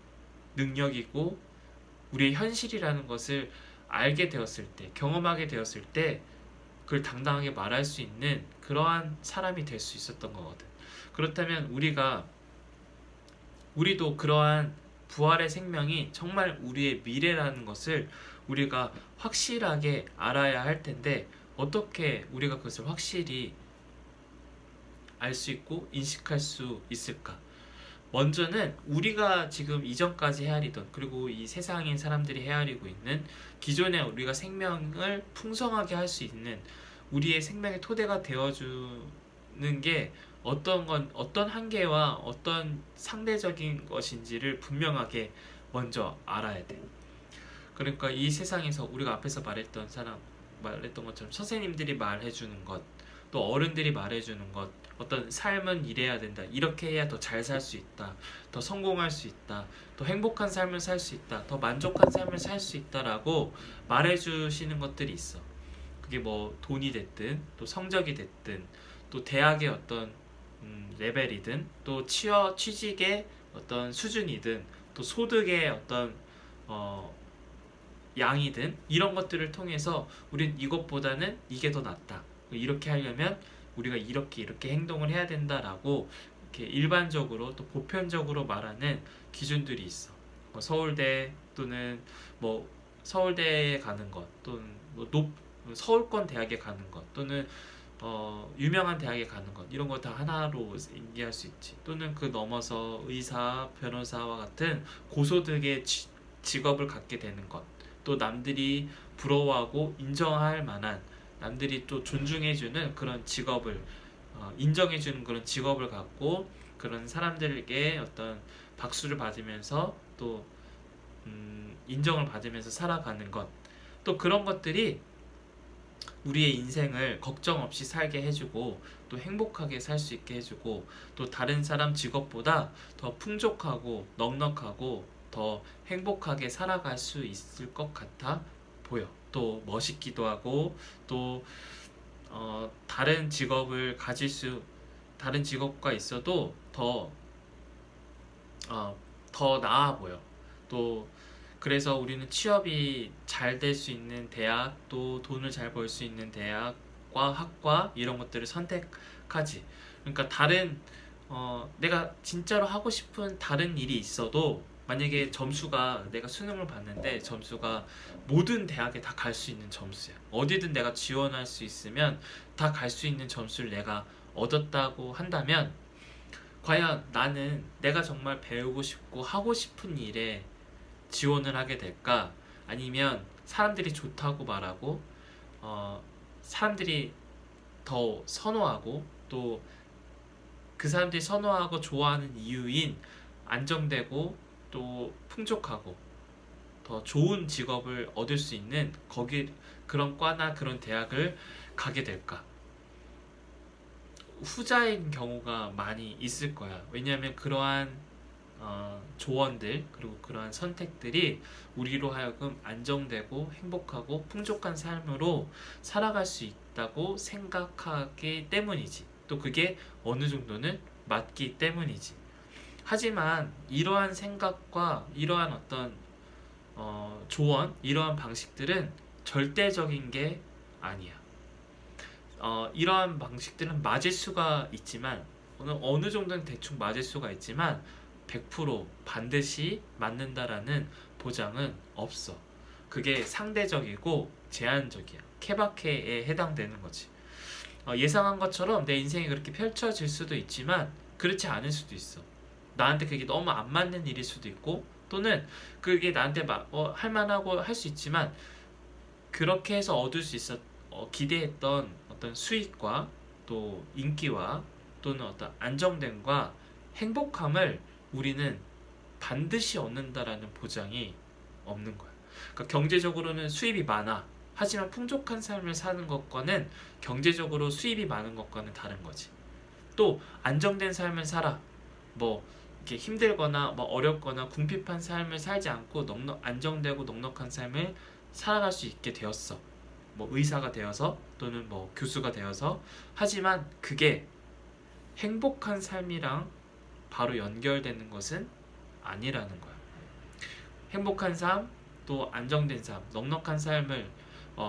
능력이고 우리의 현실이라는 것을 알게 되었을 때, 경험하게 되었을 때 그걸 당당하게 말할 수 있는 그러한 사람이 될 수 있었던 거거든. 그렇다면 우리도 그러한 부활의 생명이 정말 우리의 미래라는 것을 우리가 확실하게 알아야 할 텐데 어떻게 우리가 그것을 확실히 알 수 있고 인식할 수 있을까? 먼저는 우리가 지금 이전까지 헤아리던 그리고 이 세상의 사람들이 헤아리고 있는 기존에 우리가 생명을 풍성하게 할 수 있는 우리의 생명의 토대가 되어주는 게 어떤 한계와 어떤 상대적인 것인지를 분명하게 먼저 알아야 돼. 그러니까 이 세상에서 우리가 앞에서 말했던 것처럼 선생님들이 말해주는 것, 또 어른들이 말해주는 것, 어떤 삶은 이래야 된다. 이렇게 해야 더 잘 살 수 있다. 더 성공할 수 있다. 더 행복한 삶을 살 수 있다. 더 만족한 삶을 살 수 있다라고 말해주시는 것들이 있어. 그게 뭐 돈이 됐든, 또 성적이 됐든, 또 대학의 어떤 레벨이든, 또 취직의 어떤 수준이든, 또 소득의 어떤 어, 양이든 이런 것들을 통해서 우린 이것보다는 이게 더 낫다. 이렇게 하려면 우리가 이렇게 행동을 해야 된다라고 이렇게 일반적으로 또 보편적으로 말하는 기준들이 있어. 뭐 서울대 또는 뭐 서울대에 가는 것 또는 뭐 서울권 대학에 가는 것 또는 유명한 대학에 가는 것 이런 거 다 하나로 얘기할 수 있지. 또는 그 넘어서 의사, 변호사와 같은 고소득의 직업을 갖게 되는 것. 또 남들이 부러워하고 인정할 만한 남들이 또 존중해주는 그런 직업을 인정해주는 그런 직업을 갖고 그런 사람들에게 어떤 박수를 받으면서 또 인정을 받으면서 살아가는 것. 또 그런 것들이 우리의 인생을 걱정 없이 살게 해주고 또 행복하게 살 수 있게 해주고 또 다른 사람 직업보다 더 풍족하고 넉넉하고 더 행복하게 살아갈 수 있을 것 같아 보여. 또 멋있기도 하고 또 다른 직업과 있어도 더 나아 보여. 또 그래서 우리는 취업이 잘 될 수 있는 대학, 또 돈을 잘 벌 수 있는 대학과 학과 이런 것들을 선택하지. 그러니까 내가 진짜로 하고 싶은 다른 일이 있어도 만약에 내가 수능을 봤는데 점수가 모든 대학에 다 갈 수 있는 점수야. 어디든 내가 지원할 수 있으면 다 갈 수 있는 점수를 내가 얻었다고 한다면 과연 나는 내가 정말 배우고 싶고 하고 싶은 일에 지원을 하게 될까? 아니면 사람들이 좋다고 말하고 사람들이 더 선호하고 또 그 사람들이 선호하고 좋아하는 이유인 안정되고 또 풍족하고 더 좋은 직업을 얻을 수 있는 그런 과나 그런 대학을 가게 될까? 후자인 경우가 많이 있을 거야. 왜냐하면 그러한 조언들 그리고 그러한 선택들이 우리로 하여금 안정되고 행복하고 풍족한 삶으로 살아갈 수 있다고 생각하기 때문이지. 또 그게 어느 정도는 맞기 때문이지. 하지만 이러한 생각과 이러한 어떤 조언, 이러한 방식들은 절대적인 게 아니야. 이러한 방식들은 맞을 수가 있지만 어느 정도는 대충 맞을 수가 있지만 100% 반드시 맞는다라는 보장은 없어. 그게 상대적이고 제한적이야. 케바케에 해당되는 거지. 예상한 것처럼 내 인생이 그렇게 펼쳐질 수도 있지만 그렇지 않을 수도 있어. 나한테 그게 너무 안 맞는 일일 수도 있고 또는 그게 나한테 할 만하고 할 수 있지만 그렇게 해서 얻을 수 있어 기대했던 어떤 수익과 또 인기와 또는 어떤 안정됨과 행복함을 우리는 반드시 얻는다라는 보장이 없는 거야. 그러니까 경제적으로는 수입이 많아. 하지만 풍족한 삶을 사는 것과는 경제적으로 수입이 많은 것과는 다른 거지. 또 안정된 삶을 살아. 뭐 이렇게 힘들거나 뭐 어렵거나 궁핍한 삶을 살지 않고 안정되고 넉넉한 삶을 살아갈 수 있게 되었어. 뭐 의사가 되어서 또는 뭐 교수가 되어서. 하지만 그게 행복한 삶이랑 바로 연결되는 것은 아니라는 거야. 행복한 삶, 또 안정된 삶, 넉넉한 삶을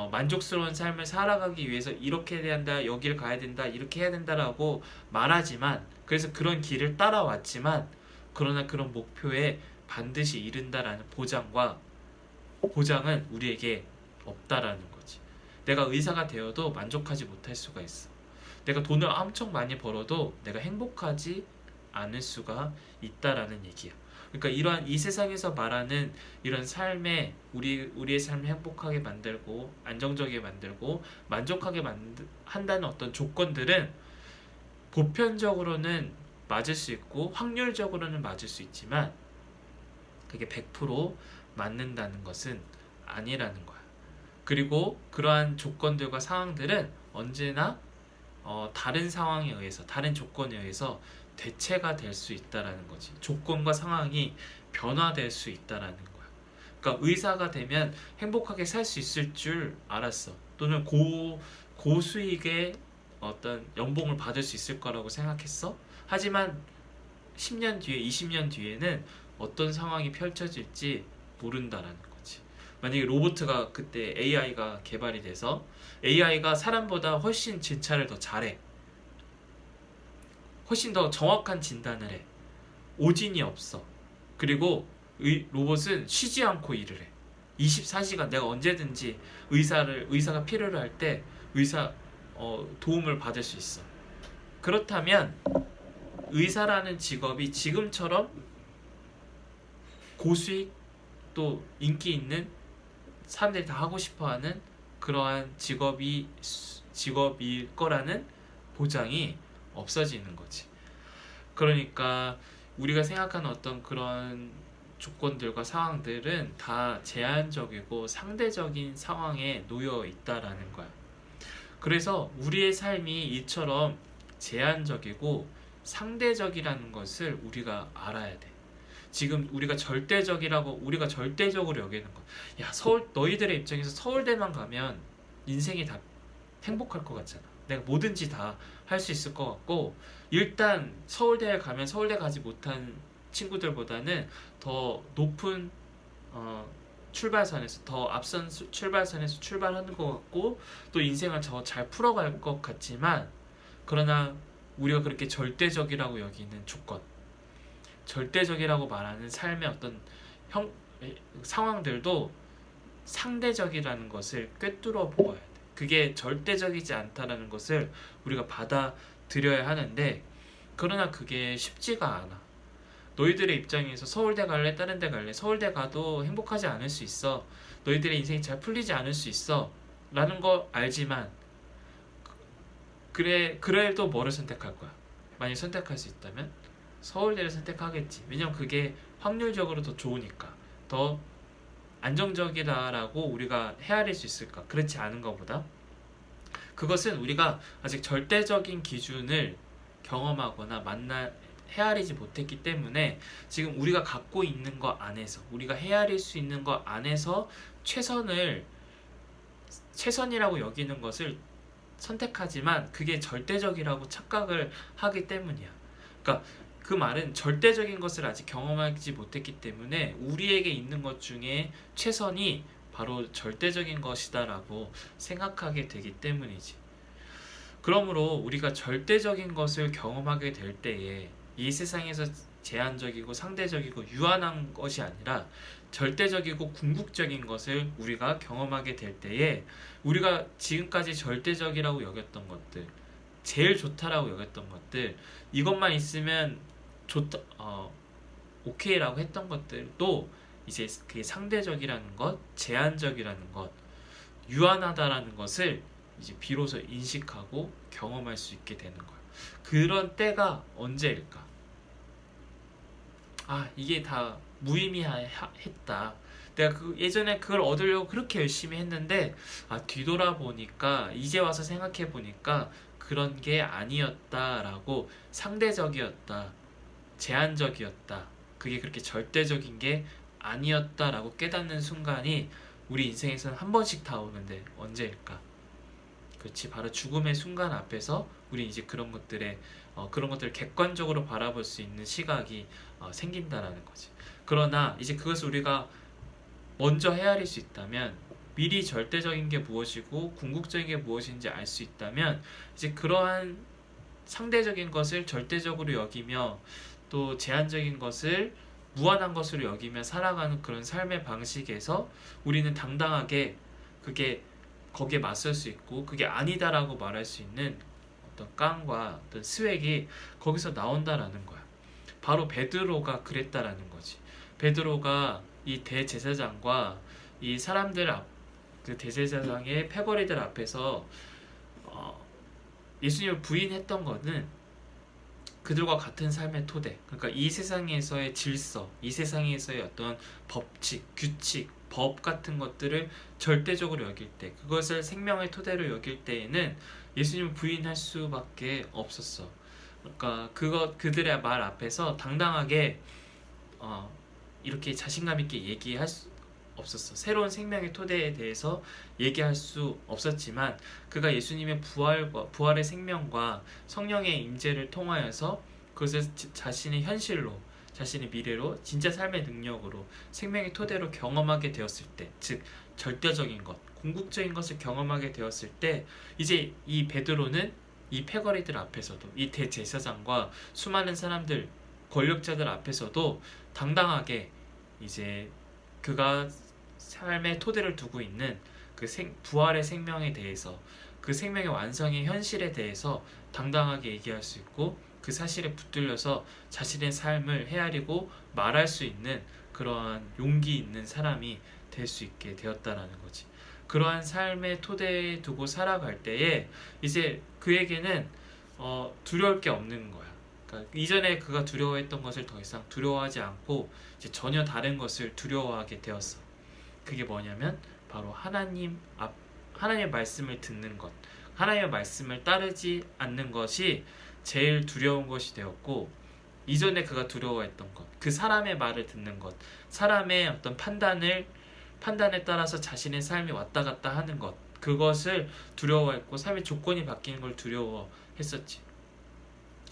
만족스러운 삶을 살아가기 위해서 이렇게 해야 된다, 여길 가야 된다, 이렇게 해야 된다라고 말하지만, 그래서 그런 길을 따라왔지만, 그러나 그런 목표에 반드시 이른다라는 보장은 우리에게 없다라는 거지. 내가 의사가 되어도 만족하지 못할 수가 있어. 내가 돈을 엄청 많이 벌어도 내가 행복하지 않을 수가 있다라는 얘기야. 그러니까 이러한 이 세상에서 말하는 이런 삶에 우리의 삶을 행복하게 만들고 안정적이게 만들고 만족하게 한다는 어떤 조건들은 보편적으로는 맞을 수 있고 확률적으로는 맞을 수 있지만 그게 100% 맞는다는 것은 아니라는 거야. 그리고 그러한 조건들과 상황들은 언제나 다른 상황에 의해서, 다른 조건에 의해서 대체가 될 수 있다라는 거지. 조건과 상황이 변화될 수 있다라는 거야. 그러니까 의사가 되면 행복하게 살 수 있을 줄 알았어. 또는 고수익의 어떤 연봉을 받을 수 있을 거라고 생각했어. 하지만 10년 뒤에, 20년 뒤에는 어떤 상황이 펼쳐질지 모른다라는 거지. 만약에 로봇가 그때 AI가 개발이 돼서 AI가 사람보다 훨씬 진찰을 더 잘해. 훨씬 더 정확한 진단을 해. 오진이 없어. 그리고 로봇은 쉬지 않고 일을 해. 24시간 내가 언제든지 의사가 필요로 할 때 도움을 받을 수 있어. 그렇다면 의사라는 직업이 지금처럼 고수익 또 인기 있는 사람들이 다 하고 싶어하는 그러한 직업일 거라는 보장이 없어지는 거지. 그러니까 우리가 생각하는 어떤 그런 조건들과 상황들은 다 제한적이고 상대적인 상황에 놓여 있다라는 거야. 그래서 우리의 삶이 이처럼 제한적이고 상대적이라는 것을 우리가 알아야 돼. 지금 우리가 절대적으로 여기는 것. 야, 너희들의 입장에서 서울대만 가면 인생이 다 행복할 것 같잖아. 내가 뭐든지 다 할 수 있을 것 같고, 일단 서울대에 가면 서울대 가지 못한 친구들보다는 더 높은 출발선에서, 더 앞선 출발선에서 출발하는 것 같고, 또 인생을 더 잘 풀어갈 것 같지만, 그러나 우리가 그렇게 절대적이라고 여기는 조건, 절대적이라고 말하는 삶의 어떤 상황들도 상대적이라는 것을 꿰뚫어 보아야 돼. 그게 절대적이지 않다라는 것을 우리가 받아들여야 하는데, 그러나 그게 쉽지가 않아. 너희들의 입장에서 서울대 갈래? 다른 데 갈래? 서울대 가도 행복하지 않을 수 있어. 너희들의 인생이 잘 풀리지 않을 수 있어. 라는 거 알지만, 그래도 뭐를 선택할 거야? 만약 선택할 수 있다면 서울대를 선택하겠지. 왜냐면 그게 확률적으로 더 좋으니까. 더 안정적이다라고 우리가 헤아릴 수 있을까? 그렇지 않은 것보다. 그것은 우리가 아직 절대적인 기준을 경험하거나 헤아리지 못했기 때문에 지금 우리가 갖고 있는 것 안에서, 우리가 헤아릴 수 있는 것 안에서 최선이라고 여기는 것을 선택하지만 그게 절대적이라고 착각을 하기 때문이야. 그러니까 그 말은 절대적인 것을 아직 경험하지 못했기 때문에 우리에게 있는 것 중에 최선이 바로 절대적인 것이다라고 생각하게 되기 때문이지. 그러므로 우리가 절대적인 것을 경험하게 될 때에 이 세상에서 제한적이고 상대적이고 유한한 것이 아니라 절대적이고 궁극적인 것을 우리가 경험하게 될 때에 우리가 지금까지 절대적이라고 여겼던 것들, 제일 좋다라고 여겼던 것들, 이것만 있으면 좋다, 오케이라고 했던 것들도 이제 그게 상대적이라는 것, 제한적이라는 것, 유한하다라는 것을 이제 비로소 인식하고 경험할 수 있게 되는 거야. 그런 때가 언제일까? 이게 다 무의미했다. 내가 예전에 그걸 얻으려고 그렇게 열심히 했는데 뒤돌아보니까 이제 와서 생각해보니까 그런 게 아니었다라고, 상대적이었다, 제한적이었다, 그게 그렇게 절대적인 게 아니었다라고 깨닫는 순간이 우리 인생에서는 한 번씩 다 오는데 언제일까? 그렇지, 바로 죽음의 순간 앞에서 우리 이제 그런 것들을 객관적으로 바라볼 수 있는 시각이 생긴다라는 거지. 그러나 이제 그것을 우리가 먼저 헤아릴 수 있다면, 미리 절대적인 게 무엇이고 궁극적인 게 무엇인지 알 수 있다면, 이제 그러한 상대적인 것을 절대적으로 여기며 또 제한적인 것을 무한한 것으로 여기며 살아가는 그런 삶의 방식에서 우리는 당당하게 거기에 맞설 수 있고, 그게 아니다라고 말할 수 있는 어떤 깡과 어떤 스웩이 거기서 나온다라는 거야. 바로 베드로가 그랬다라는 거지. 베드로가 이 대제사장과 이 그 대제사장의 패거리들 앞에서 예수님을 부인했던 거는 그들과 같은 삶의 토대, 그러니까 이 세상에서의 질서, 이 세상에서의 어떤 법칙, 규칙, 법 같은 것들을 절대적으로 여길 때, 그것을 생명의 토대로 여길 때에는 예수님을 부인할 수밖에 없었어. 그러니까 그들의 말 앞에서 당당하게 이렇게 자신감 있게 얘기할 수 없었어. 새로운 생명의 토대에 대해서 얘기할 수 없었지만, 그가 예수님의 부활의 생명과 성령의 임재를 통하여서 그것을 자신의 현실로, 자신의 미래로, 진짜 삶의 능력으로, 생명의 토대로 경험하게 되었을 때, 즉 절대적인 것, 궁극적인 것을 경험하게 되었을 때, 이제 이 베드로는 이 패거리들 앞에서도, 이 대제사장과 수많은 사람들, 권력자들 앞에서도 당당하게 이제 그가 삶의 토대를 두고 있는 그 부활의 생명에 대해서, 그 생명의 완성의 현실에 대해서 당당하게 얘기할 수 있고, 그 사실에 붙들려서 자신의 삶을 헤아리고 말할 수 있는 그러한 용기 있는 사람이 될 수 있게 되었다라는 거지. 그러한 삶의 토대에 두고 살아갈 때에 이제 그에게는 두려울 게 없는 거야. 그러니까 이전에 그가 두려워했던 것을 더 이상 두려워하지 않고 이제 전혀 다른 것을 두려워하게 되었어. 그게 뭐냐면 바로 하나님의 말씀을 듣는 것, 하나님의 말씀을 따르지 않는 것이 제일 두려운 것이 되었고, 이전에 그가 두려워했던 것, 그 사람의 말을 듣는 것, 사람의 어떤 판단에 따라서 자신의 삶이 왔다 갔다 하는 것, 그것을 두려워했고 삶의 조건이 바뀌는 걸 두려워했었지.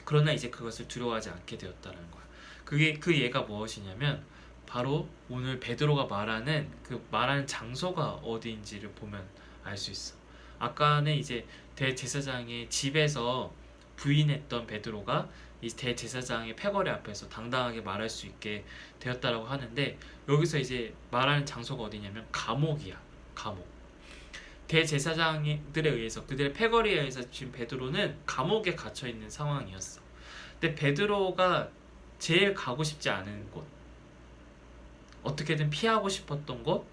그러나 이제 그것을 두려워하지 않게 되었다는 거야. 그 예가 무엇이냐면 바로 오늘 베드로가 말하는 장소가 어디인지를 보면 알 수 있어. 아까는 이제 대제사장의 집에서 부인했던 베드로가 이 대제사장의 패거리 앞에서 당당하게 말할 수 있게 되었다라고 하는데, 여기서 이제 말하는 장소가 어디냐면 감옥이야. 감옥. 대제사장들에 의해서, 그들의 패거리에 의해서 지금 베드로는 감옥에 갇혀 있는 상황이었어. 근데 베드로가 제일 가고 싶지 않은 곳, 어떻게든 피하고 싶었던 곳,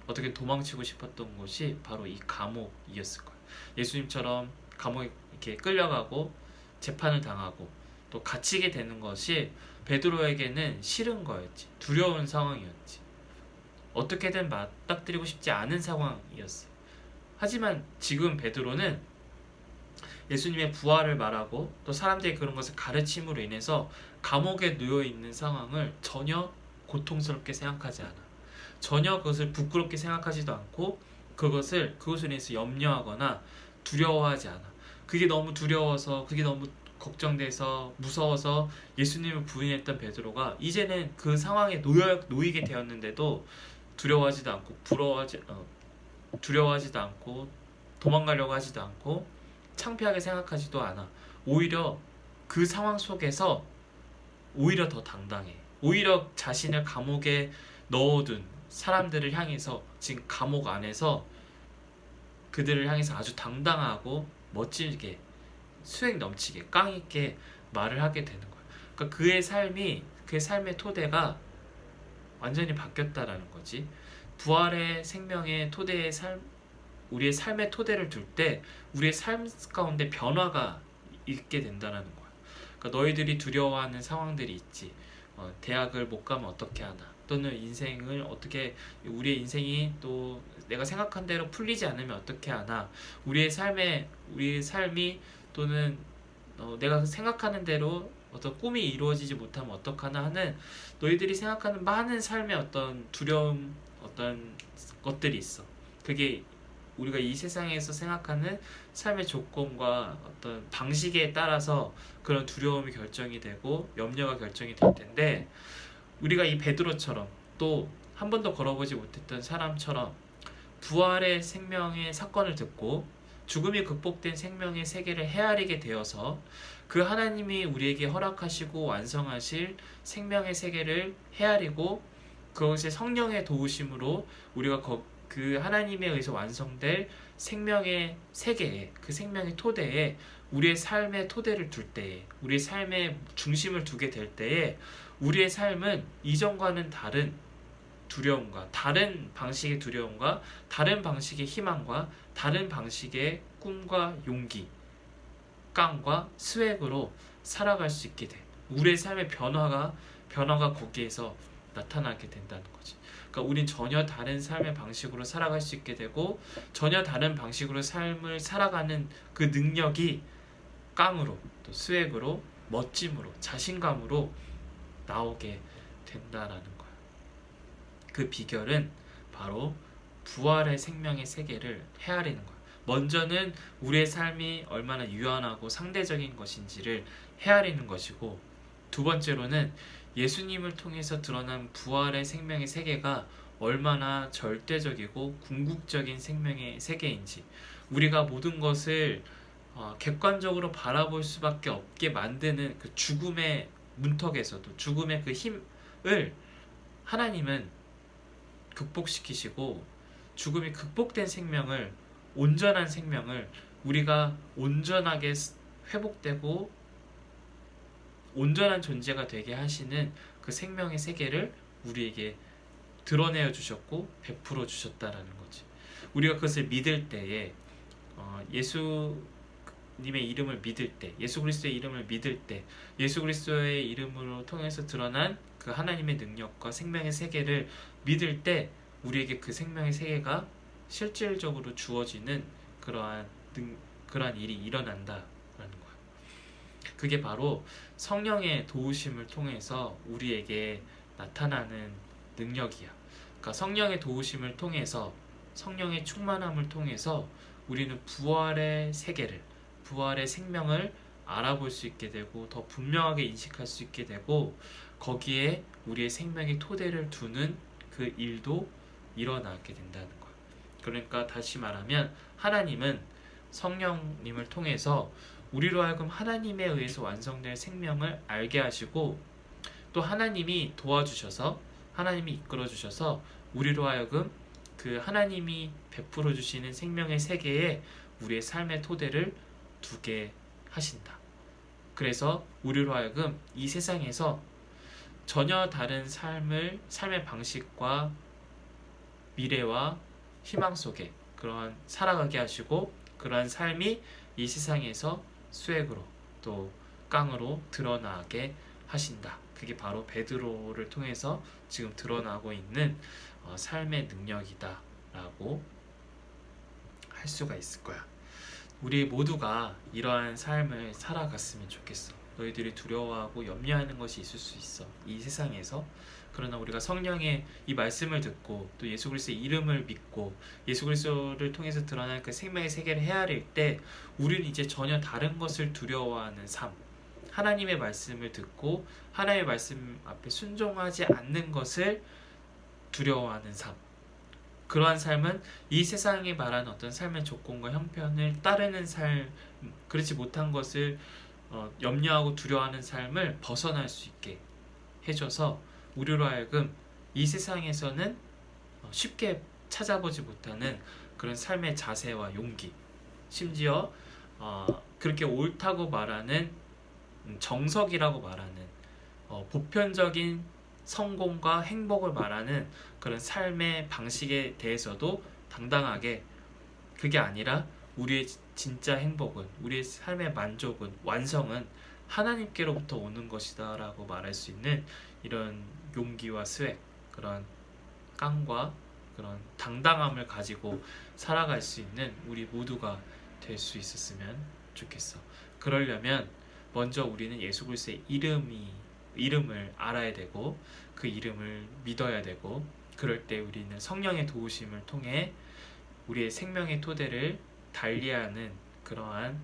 어떻게 도망치고 싶었던 곳이 바로 이 감옥이었을 거야. 예수님처럼 감옥에 이렇게 끌려가고 재판을 당하고 또 갇히게 되는 것이 베드로에게는 싫은 거였지. 두려운 상황이었지. 어떻게든 맞닥뜨리고 싶지 않은 상황이었어. 하지만 지금 베드로는 예수님의 부활을 말하고 또 사람들이 그런 것을 가르침으로 인해서 감옥에 놓여 있는 상황을 전혀 고통스럽게 생각하지 않아. 전혀 그것을 부끄럽게 생각하지도 않고 그것을 인해서 염려하거나 두려워하지 않아. 그게 너무 두려워서, 그게 너무 걱정돼서, 무서워서 예수님을 부인했던 베드로가 이제는 그 상황에 놓이게 되었는데도 두려워하지도 않고 두려워하지도 않고 도망가려고 하지도 않고 창피하게 생각하지도 않아. 오히려 그 상황 속에서 오히려 더 당당해. 오히려 자신을 감옥에 넣어둔 사람들을 향해서, 지금 감옥 안에서 그들을 향해서 아주 당당하고 멋지게, 수행 넘치게, 깡 있게 말을 하게 되는 거야. 그러니까 그의 삶의 토대가 완전히 바뀌었다라는 거지. 부활의 생명의 토대의 우리의 삶의 토대를 둘 때 우리의 삶 가운데 변화가 있게 된다라는 거야. 그러니까 너희들이 두려워하는 상황들이 있지. 대학을 못 가면 어떻게 하나, 또는 인생을 어떻게, 우리의 인생이 또 내가 생각한 대로 풀리지 않으면 어떻게 하나, 우리의 삶이 또는 내가 생각하는 대로 어떤 꿈이 이루어지지 못하면 어떡하나 하는 너희들이 생각하는 많은 삶의 어떤 두려움, 어떤 것들이 있어. 그게 우리가 이 세상에서 생각하는 삶의 조건과 어떤 방식에 따라서 그런 두려움이 결정이 되고 염려가 결정이 될 텐데, 우리가 이 베드로처럼 또 한 번도 걸어보지 못했던 사람처럼 부활의 생명의 사건을 듣고 죽음이 극복된 생명의 세계를 헤아리게 되어서 그 하나님이 우리에게 허락하시고 완성하실 생명의 세계를 헤아리고 그것의 성령의 도우심으로 우리가 그 하나님에 의해서 완성될 생명의 세계에, 그 생명의 토대에 우리의 삶의 토대를 둘 때에, 우리의 삶의 중심을 두게 될 때에 우리의 삶은 이전과는 다른 두려움과 다른 방식의 두려움과 다른 방식의 희망과 다른 방식의 꿈과 용기, 깡과 스웩으로 살아갈 수 있게 돼. 우리의 삶의 변화가 거기에서 나타나게 된다는 거지. 그러니까 우린 전혀 다른 삶의 방식으로 살아갈 수 있게 되고, 전혀 다른 방식으로 삶을 살아가는 그 능력이 깡으로, 또 스웩으로, 멋짐으로, 자신감으로 나오게 된다라는 거야. 그 비결은 바로 부활의 생명의 세계를 헤아리는 거야. 먼저는 우리의 삶이 얼마나 유한하고 상대적인 것인지를 헤아리는 것이고, 두 번째로는 예수님을 통해서 드러난 부활의 생명의 세계가 얼마나 절대적이고 궁극적인 생명의 세계인지, 우리가 모든 것을 객관적으로 바라볼 수밖에 없게 만드는 그 죽음의 문턱에서도, 죽음의 그 힘을 하나님은 극복시키시고, 죽음이 극복된 생명을, 온전한 생명을 우리가 온전하게 회복되고 온전한 존재가 되게 하시는 그 생명의 세계를 우리에게 드러내어 주셨고 베풀어 주셨다라는 거지. 우리가 그것을 믿을 때에, 예수님의 이름을 믿을 때, 예수 그리스도의 이름을 믿을 때, 예수 그리스도의 이름으로 통해서 드러난 그 하나님의 능력과 생명의 세계를 믿을 때 우리에게 그 생명의 세계가 실질적으로 주어지는 그러한 일이 일어난다라는 거야. 그게 바로 성령의 도우심을 통해서 우리에게 나타나는 능력이야. 그러니까 성령의 도우심을 통해서, 성령의 충만함을 통해서 우리는 부활의 세계를, 부활의 생명을 알아볼 수 있게 되고 더 분명하게 인식할 수 있게 되고, 거기에 우리의 생명의 토대를 두는 그 일도 일어나게 된다는 거야. 그러니까 다시 말하면 하나님은 성령님을 통해서 우리로 하여금 하나님에 의해서 완성될 생명을 알게 하시고, 또 하나님이 도와주셔서, 하나님이 이끌어 주셔서 우리로 하여금 그 하나님이 베풀어 주시는 생명의 세계에 우리의 삶의 토대를 두게 하신다. 그래서 우리로 하여금 이 세상에서 전혀 다른 삶의 방식과 미래와 희망 속에 그러한 살아가게 하시고, 그러한 삶이 이 세상에서 스웩으로 또 깡으로 드러나게 하신다. 그게 바로 베드로를 통해서 지금 드러나고 있는 삶의 능력이다 라고 할 수가 있을 거야. 우리 모두가 이러한 삶을 살아갔으면 좋겠어. 너희들이 두려워하고 염려하는 것이 있을 수 있어, 이 세상에서. 그러나 우리가 성령의 이 말씀을 듣고 또 예수 그리스도의 이름을 믿고 예수 그리스도를 통해서 드러난 그 생명의 세계를 헤아릴 때 우리는 이제 전혀 다른 것을 두려워하는 삶, 하나님의 말씀을 듣고 하나님의 말씀 앞에 순종하지 않는 것을 두려워하는 삶, 그러한 삶은 이 세상이 말하는 어떤 삶의 조건과 형편을 따르는 삶, 그렇지 못한 것을 염려하고 두려워하는 삶을 벗어날 수 있게 해줘서 우리로 하여금 이 세상에서는 쉽게 찾아보지 못하는 그런 삶의 자세와 용기, 심지어 그렇게 옳다고 말하는 정석이라고 말하는 보편적인 성공과 행복을 말하는 그런 삶의 방식에 대해서도 당당하게, 그게 아니라 우리의 진짜 행복은, 우리의 삶의 만족은, 완성은 하나님께로부터 오는 것이다 라고 말할 수 있는 이런 용기와 스웩, 그런 깡과 그런 당당함을 가지고 살아갈 수 있는 우리 모두가 될 수 있었으면 좋겠어. 그러려면 먼저 우리는 예수 그리스도의 이름을 알아야 되고 그 이름을 믿어야 되고, 그럴 때 우리는 성령의 도우심을 통해 우리의 생명의 토대를 달리하는 그러한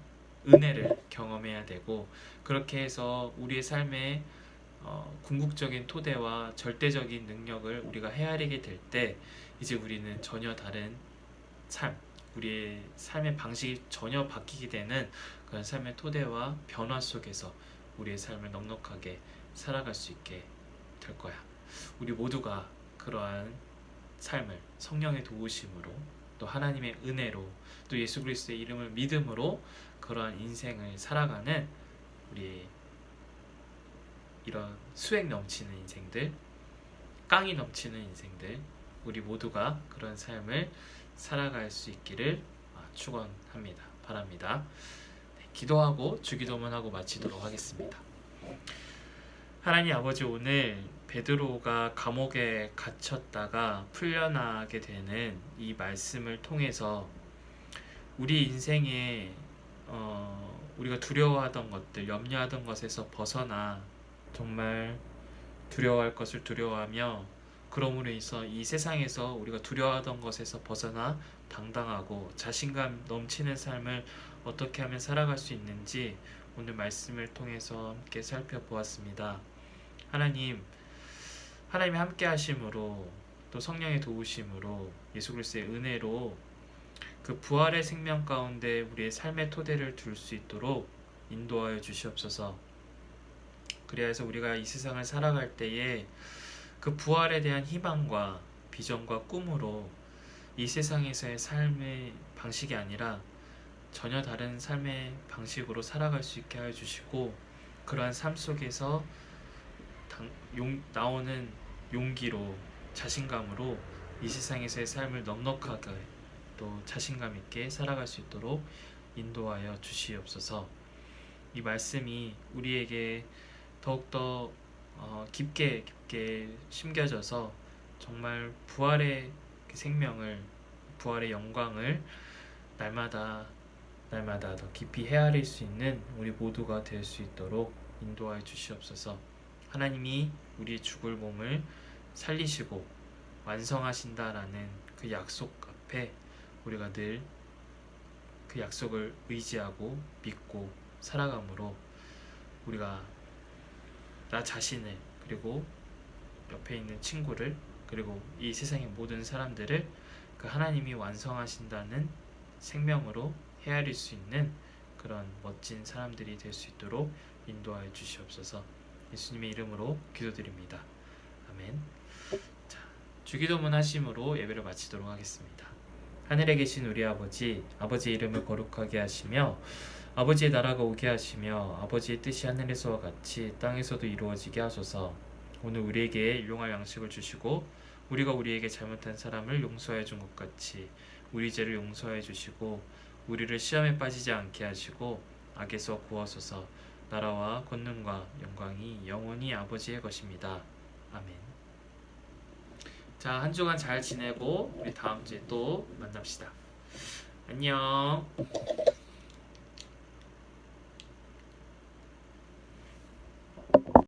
은혜를 경험해야 되고, 그렇게 해서 우리의 삶에 궁극적인 토대와 절대적인 능력을 우리가 헤아리게 될 때 이제 우리는 전혀 다른 삶, 우리의 삶의 방식이 전혀 바뀌게 되는 그런 삶의 토대와 변화 속에서 우리의 삶을 넉넉하게 살아갈 수 있게 될 거야. 우리 모두가 그러한 삶을 성령의 도우심으로, 또 하나님의 은혜로, 또 예수 그리스도의 이름을 믿음으로 그러한 인생을 살아가는 우리 이런 수액 넘치는 인생들, 깡이 넘치는 인생들, 우리 모두가 그런 삶을 살아갈 수 있기를 축원합니다. 바랍니다. 네, 기도하고 주기도문 하고 마치도록 하겠습니다. 하나님 아버지, 오늘 베드로가 감옥에 갇혔다가 풀려나게 되는 이 말씀을 통해서 우리 인생에 우리가 두려워하던 것들, 염려하던 것에서 벗어나 정말 두려워할 것을 두려워하며, 그러므로 인해서 이 세상에서 우리가 두려워하던 것에서 벗어나 당당하고 자신감 넘치는 삶을 어떻게 하면 살아갈 수 있는지 오늘 말씀을 통해서 함께 살펴보았습니다. 하나님이 함께 하심으로, 또 성령의 도우심으로, 예수 그리스도의 은혜로 그 부활의 생명 가운데 우리의 삶의 토대를 둘 수 있도록 인도하여 주시옵소서. 그리하여서 우리가 이 세상을 살아갈 때에 그 부활에 대한 희망과 비전과 꿈으로 이 세상에서의 삶의 방식이 아니라 전혀 다른 삶의 방식으로 살아갈 수 있게 하여 주시고, 그러한 삶 속에서 나오는 용기로, 자신감으로 이 세상에서의 삶을 넉넉하게 또 자신감 있게 살아갈 수 있도록 인도하여 주시옵소서. 이 말씀이 우리에게 더욱더 깊게 심겨져서 정말 부활의 생명을, 부활의 영광을 날마다 더 깊이 헤아릴 수 있는 우리 모두가 될 수 있도록 인도하여 주시옵소서. 하나님이 우리 죽을 몸을 살리시고 완성하신다라는 그 약속 앞에 우리가 늘 그 약속을 의지하고 믿고 살아감으로 우리가 나 자신을, 그리고 옆에 있는 친구를, 그리고 이 세상의 모든 사람들을 그 하나님이 완성하신다는 생명으로 헤아릴 수 있는 그런 멋진 사람들이 될 수 있도록 인도하여 주시옵소서. 예수님의 이름으로 기도드립니다. 아멘. 자, 주기도문 하심으로 예배를 마치도록 하겠습니다. 하늘에 계신 우리 아버지, 아버지의 이름을 거룩하게 하시며 아버지의 나라가 오게 하시며 아버지의 뜻이 하늘에서와 같이 땅에서도 이루어지게 하소서. 오늘 우리에게 일용할 양식을 주시고 우리가 우리에게 잘못한 사람을 용서해 준 것 같이 우리 죄를 용서해 주시고 우리를 시험에 빠지지 않게 하시고 악에서 구하소서. 나라와 권능과 영광이 영원히 아버지의 것입니다. 아멘. 자, 한 주간 잘 지내고 우리 다음 주에 또 만납시다. 안녕.